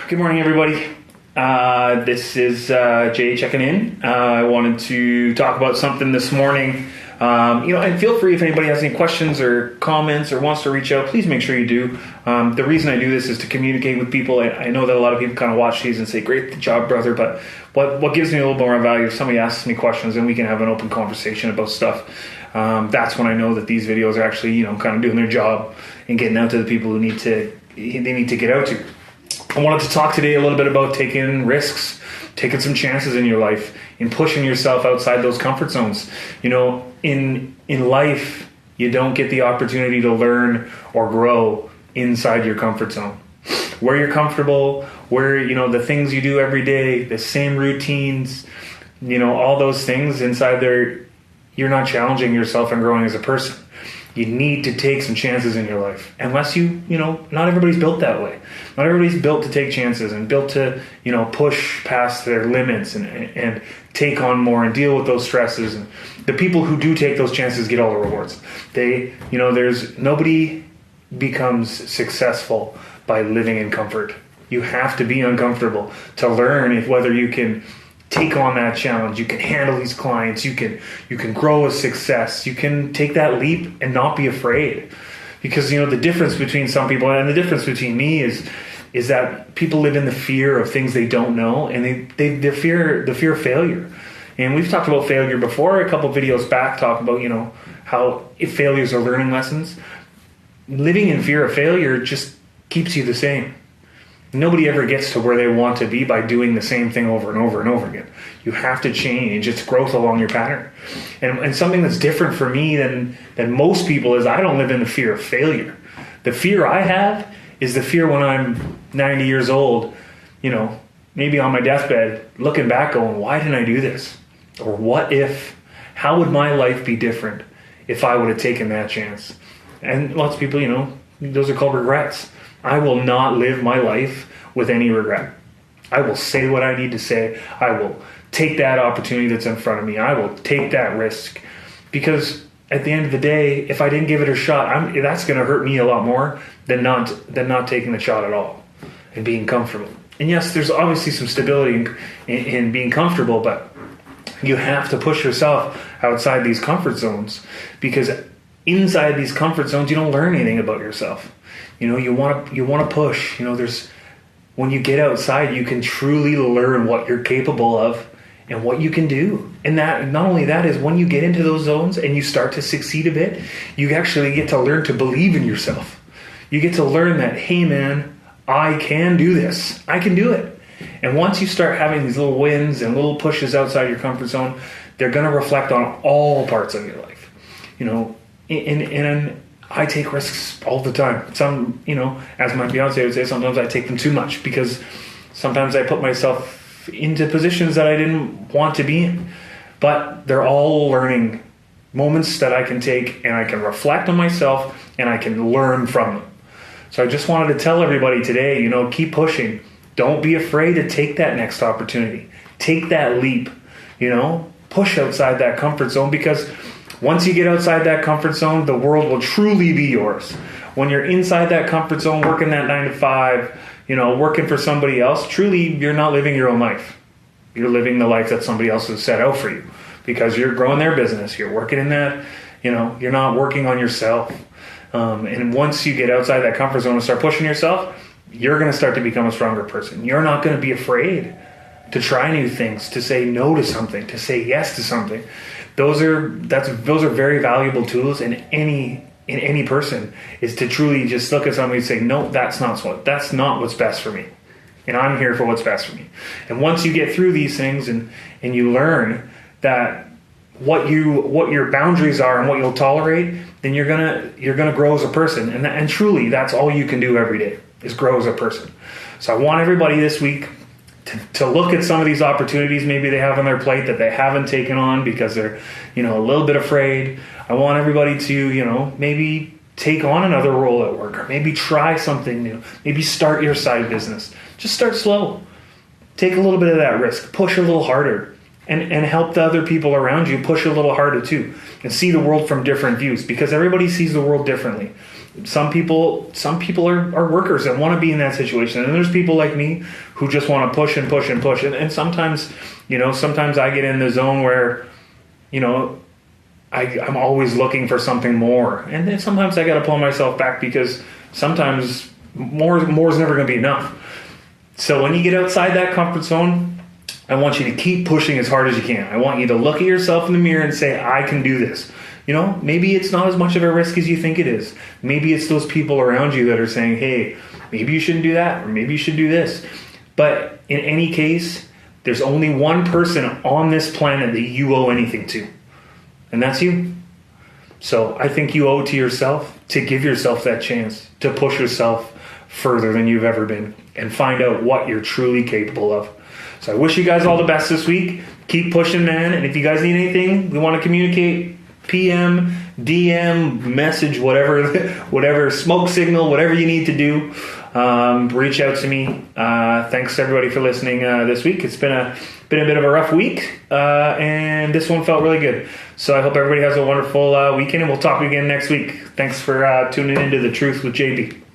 Good morning, everybody. This is Jay checking in. I wanted to talk about something this morning. And feel free if anybody has any questions or comments or wants to reach out, please make sure you do. The reason I do this is to communicate with people. I know that a lot of people kind of watch these and say, great job, brother. But what gives me a little more value if somebody asks me questions and we can have an open conversation about stuff. That's when I know that these videos are actually, kind of doing their job and getting out to the people who need to get out to. I wanted to talk today a little bit about taking risks, taking some chances in your life, and pushing yourself outside those comfort zones. In life, you don't get the opportunity to learn or grow inside your comfort zone. Where you're comfortable, where, the things you do every day, the same routines, all those things inside there, you're not challenging yourself and growing as a person. You need to take some chances in your life. Unless not everybody's built that way. Not everybody's built to take chances and built to, push past their limits and take on more and deal with those stresses. And the people who do take those chances get all the rewards. Nobody becomes successful by living in comfort. You have to be uncomfortable to learn whether you can take on that challenge. You can handle these clients. You can grow a success. You can take that leap and not be afraid. Because the difference between some people and the difference between me is that people live in the fear of things they don't know, and they fear of failure. And we've talked about failure before. A couple of videos back talk about how if failures are learning lessons. Living in fear of failure just keeps you the same. Nobody ever gets to where they want to be by doing the same thing over and over and over again. You have to change. It's growth along your pattern. And something that's different for me than most people is I don't live in the fear of failure. The fear I have is the fear when I'm 90 years old, maybe on my deathbed, looking back going, why didn't I do this? Or what if? How would my life be different if I would have taken that chance? And lots of people, those are called regrets. I will not live my life with any regret. I will say what I need to say. I will take that opportunity that's in front of me. I will take that risk. Because at the end of the day, if I didn't give it a shot, that's going to hurt me a lot more than not taking the shot at all and being comfortable. And yes, there's obviously some stability in being comfortable, but you have to push yourself outside these comfort zones, because inside these comfort zones, you don't learn anything about yourself. You want to push. When you get outside, you can truly learn what you're capable of and what you can do. And that, not only that, is when you get into those zones and you start to succeed a bit, you actually get to learn to believe in yourself. You get to learn that, hey man, I can do this. I can do it. And once you start having these little wins and little pushes outside your comfort zone, they're going to reflect on all parts of your life. And I take risks all the time. Some, as my fiance would say, sometimes I take them too much, because sometimes I put myself into positions that I didn't want to be in. But they're all learning moments that I can take, and I can reflect on myself and I can learn from them. So I just wanted to tell everybody today, keep pushing. Don't be afraid to take that next opportunity. Take that leap, push outside that comfort zone, because once you get outside that comfort zone, the world will truly be yours. When you're inside that comfort zone, working that 9 to 5, working for somebody else, truly you're not living your own life. You're living the life that somebody else has set out for you, because you're growing their business. You're working in that, you're not working on yourself. And once you get outside that comfort zone and start pushing yourself, you're going to start to become a stronger person. You're not going to be afraid to try new things, to say no to something, to say yes to something. Those are very valuable tools in any person, is to truly just look at somebody and say, no, that's not what's best for me. And I'm here for what's best for me. And once you get through these things and you learn that what your boundaries are and what you'll tolerate, then you're gonna grow as a person. And truly, that's all you can do every day, is grow as a person. So I want everybody this week to look at some of these opportunities maybe they have on their plate that they haven't taken on because they're, a little bit afraid. I want everybody to, maybe take on another role at work, or maybe try something new. Maybe start your side business. Just start slow. Take a little bit of that risk. Push a little harder. And help the other people around you push a little harder too. And see the world from different views, because everybody sees the world differently. some people are workers that want to be in that situation, and there's people like me who just want to push and push and push, and sometimes, sometimes I get in the zone where, I'm always looking for something more, and then sometimes I got to pull myself back, because sometimes more is never going to be enough. So when you get outside that comfort zone, I want you to keep pushing as hard as you can. I want you to look at yourself in the mirror and say, I can do this. Maybe it's not as much of a risk as you think it is. Maybe it's those people around you that are saying, hey, maybe you shouldn't do that, or maybe you should do this. But in any case, there's only one person on this planet that you owe anything to, and that's you. So I think you owe it to yourself to give yourself that chance to push yourself further than you've ever been and find out what you're truly capable of. So I wish you guys all the best this week. Keep pushing, man. And if you guys need anything, we want to communicate, PM, DM, message, whatever, smoke signal, whatever you need to do, reach out to me. Thanks everybody for listening this week. It's been a bit of a rough week, and this one felt really good. So I hope everybody has a wonderful weekend, and we'll talk again next week. Thanks for tuning into The Truth with JB.